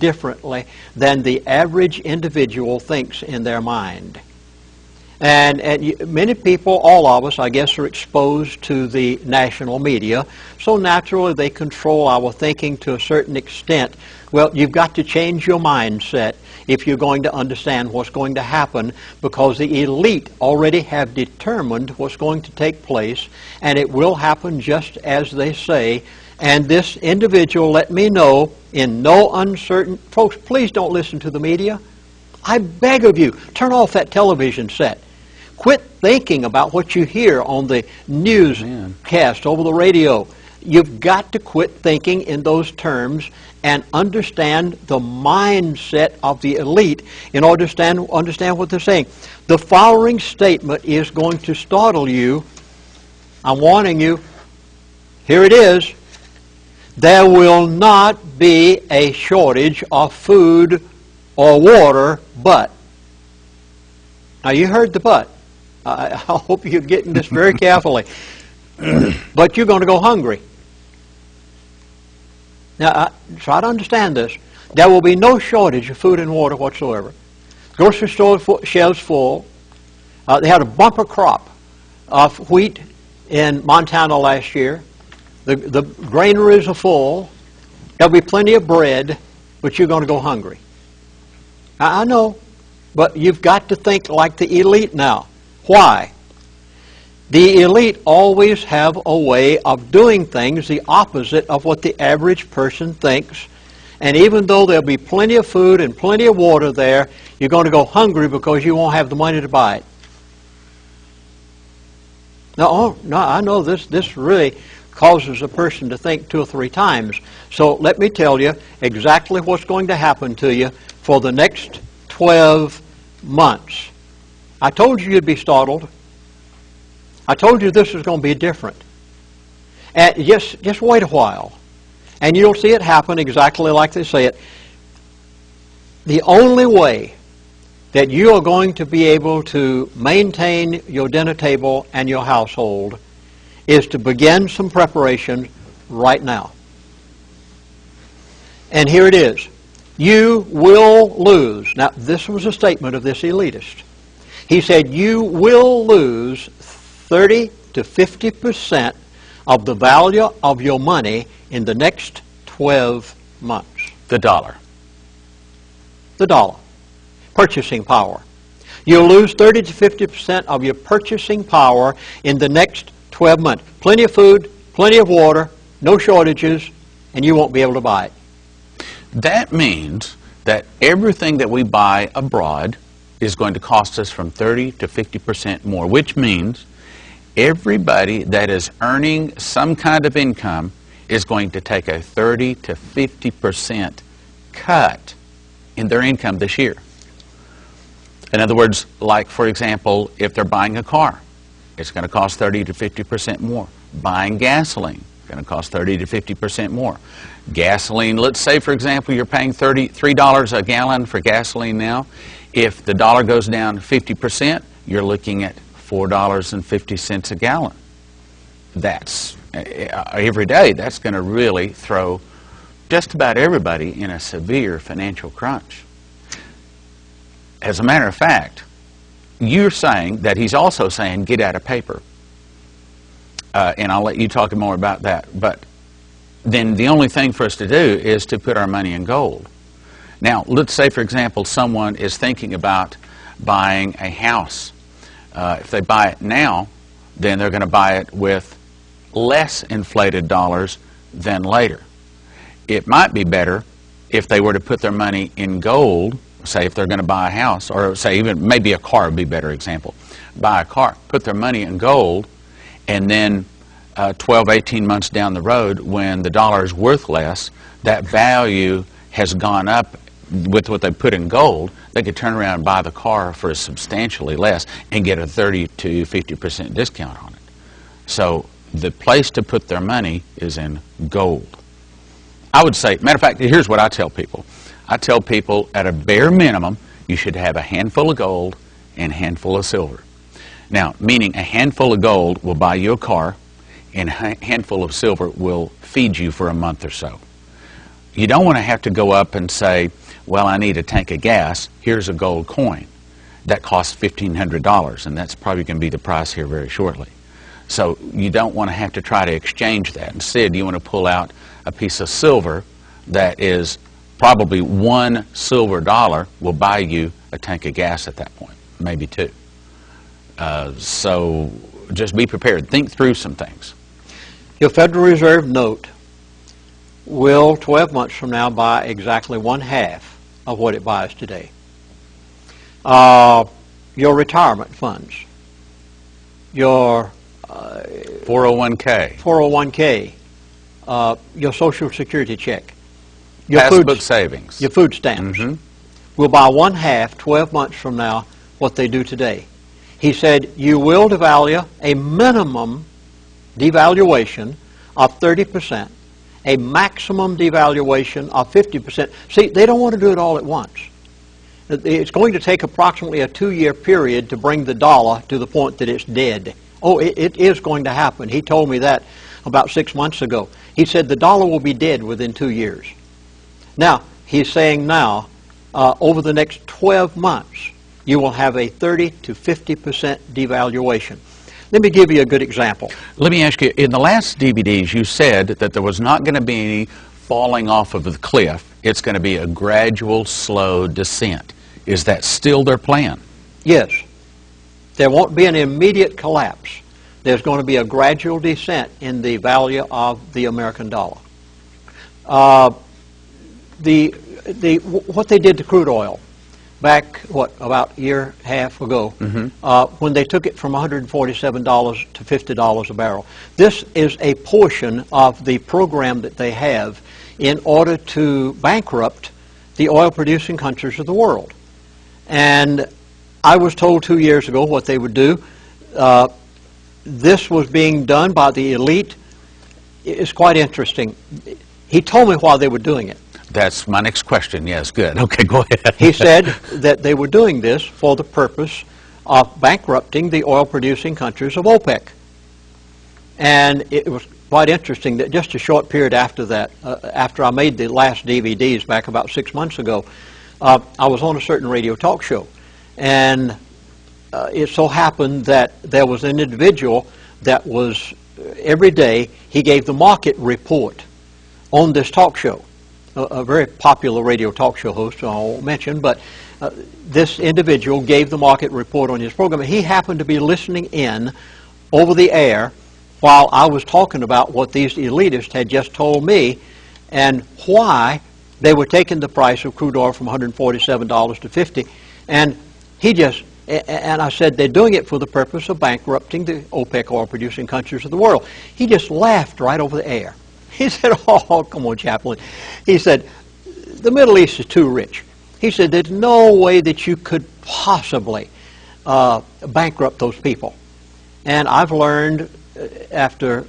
differently than the average individual thinks in their mind. And many people, all of us, I guess, are exposed to the national media, so naturally they control our thinking to a certain extent. Well, you've got to change your mindset if you're going to understand what's going to happen, because the elite already have determined what's going to take place, and it will happen just as they say. And this individual let me know in no uncertain... Folks, please don't listen to the media. I beg of you, turn off that television set. Quit thinking about what you hear on the newscast over the radio. You've got to quit thinking in those terms and understand the mindset of the elite in order to understand what they're saying. The following statement is going to startle you. I'm warning you. Here it is. There will not be a shortage of food or water, but. Now you heard the but. I hope you're getting this very carefully. But you're going to go hungry. Now, try to understand this. There will be no shortage of food and water whatsoever. Grocery store shelves full. They had a bumper crop of wheat in Montana last year. The granaries are full. There'll be plenty of bread, but you're going to go hungry. I know, but you've got to think like the elite now. Why? The elite always have a way of doing things the opposite of what the average person thinks. And even though there'll be plenty of food and plenty of water there, you're going to go hungry because you won't have the money to buy it. No, I know this really causes a person to think 2 or 3 times. So let me tell you exactly what's going to happen to you for the next 12 months. I told you you'd be startled. I told you this was going to be different. And just wait a while, and you'll see it happen exactly like they say it. The only way that you are going to be able to maintain your dinner table and your household is to begin some preparation right now. And here it is. You will lose. Now, this was a statement of this elitist. He said, you will lose 30 to 50% of the value of your money in the next 12 months. The dollar. The dollar. Purchasing power. You'll lose 30 to 50% of your purchasing power in the next 12 months. Plenty of food, plenty of water, no shortages, and you won't be able to buy it. That means that everything that we buy abroad is going to cost us from 30 to 50% more, which means everybody that is earning some kind of income is going to take a 30 to 50% cut in their income this year. In other words, like, for example, if they're buying a car, it's going to cost 30 to 50% more. Buying gasoline, going to cost 30 to 50% more. Gasoline, let's say, for example, you're paying $3 a gallon for gasoline now. If the dollar goes down 50%, you're looking at $4.50 a gallon. That's, every day, that's going to really throw just about everybody in a severe financial crunch. As a matter of fact, you're saying that he's also saying get out of paper. And I'll let you talk more about that. But then the only thing for us to do is to put our money in gold. Now, let's say, for example, someone is thinking about buying a house. If they buy it now, then they're going to buy it with less inflated dollars than later. It might be better if they were to put their money in gold, say if they're going to buy a house, or say even maybe a car would be a better example. Buy a car, put their money in gold, and then 12, 18 months down the road, when the dollar is worth less, that value has gone up with what they put in gold, they could turn around and buy the car for substantially less and get a 30 to 50% discount on it. So the place to put their money is in gold. I would say, matter of fact, here's what I tell people. I tell people at a bare minimum, you should have a handful of gold and a handful of silver. Now, meaning a handful of gold will buy you a car, and a handful of silver will feed you for a month or so. you don't want to have to go up and say, well, I need a tank of gas, here's a gold coin. That costs $1,500, and that's probably going to be the price here very shortly. So you don't want to have to try to exchange that. Instead, you want to pull out a piece of silver that is probably $1 silver dollar will buy you a tank of gas at that point, maybe two. So just be prepared. Think through some things. Your Federal Reserve note will, 12 months from now, buy exactly 1/2 of what it buys today. Your retirement funds, your 401k, your Social Security check, your passbook savings, your food stamps, will buy 1/2, 12 months from now, what they do today. He said you will devalue a minimum devaluation of 30%, a maximum devaluation of 50%. See, they don't want to do it all at once. It's going to take approximately a 2-year period to bring the dollar to the point that it's dead. Oh, it is going to happen. He told me that about 6 months ago. He said the dollar will be dead within 2 years. Now, he's saying now, over the next 12 months, you will have a 30 to 50% devaluation. Let me give you a good example. Let me ask you, in the last DVDs, you said that there was not going to be any falling off of the cliff. It's going to be a gradual, slow descent. Is that still their plan? Yes. There won't be an immediate collapse. There's going to be a gradual descent in the value of the American dollar. What they did to crude oil back, about a year and a half ago, when they took it from $147 to $50 a barrel. This is a portion of the program that they have in order to bankrupt the oil-producing countries of the world. And I was told 2 years ago what they would do. This was being done by the elite. It's quite interesting. He told me why they were doing it. That's my next question. Yes, good. Okay, go ahead. He said that they were doing this for the purpose of bankrupting the oil-producing countries of OPEC. And it was quite interesting that just a short period after that, after I made the last DVDs back about 6 months ago, I was on a certain radio talk show. And it so happened that there was an individual that was, every day, he gave the market report on this talk show. A very popular radio talk show host, I won't mention, but this individual gave the market report on his program. He happened to be listening in over the air while I was talking about what these elitists had just told me and why they were taking the price of crude oil from $147 to $50. And I said, they're doing it for the purpose of bankrupting the OPEC oil-producing countries of the world. He just laughed right over the air. He said, oh, come on, Chaplain. He said, the Middle East is too rich. He said, there's no way that you could possibly bankrupt those people. And I've learned after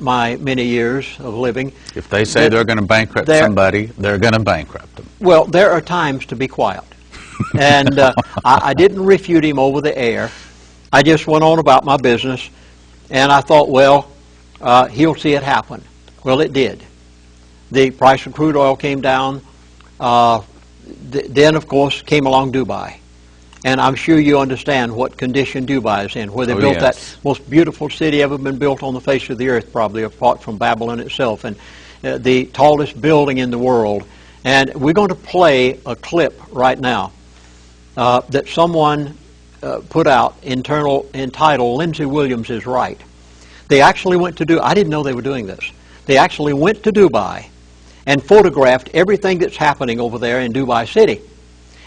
my many years of living, if they say they're going to bankrupt somebody, they're going to bankrupt them. Well, there are times to be quiet. And I didn't refute him over the air. I just went on about my business, and I thought, well, he'll see it happen. Well, it did. The price of crude oil came down. Then, of course, came along Dubai. And I'm sure you understand what condition Dubai is in, where they built that most beautiful city ever been built on the face of the earth, probably, apart from Babylon itself, and the tallest building in the world. And we're going to play a clip right now that someone put out entitled Lindsey Williams is Right. They actually went to do, I didn't know they were doing this. They actually went to Dubai and photographed everything that's happening over there in Dubai City.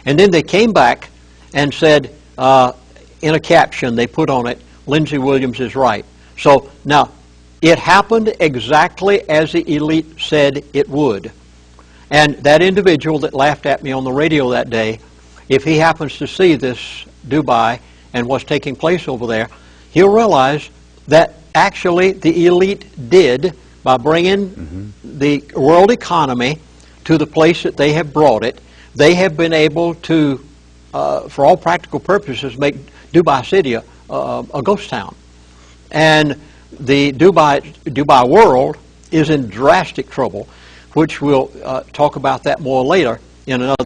And then they came back and said, in a caption, they put on it, Lindsey Williams is right. So now, it happened exactly as the elite said it would. And that individual that laughed at me on the radio that day, if he happens to see this Dubai and what's taking place over there, he'll realize that actually the elite did, by bringing the world economy to the place that they have brought it, they have been able to, for all practical purposes, make Dubai City a ghost town. And the Dubai world is in drastic trouble. which we'll talk about that more later in another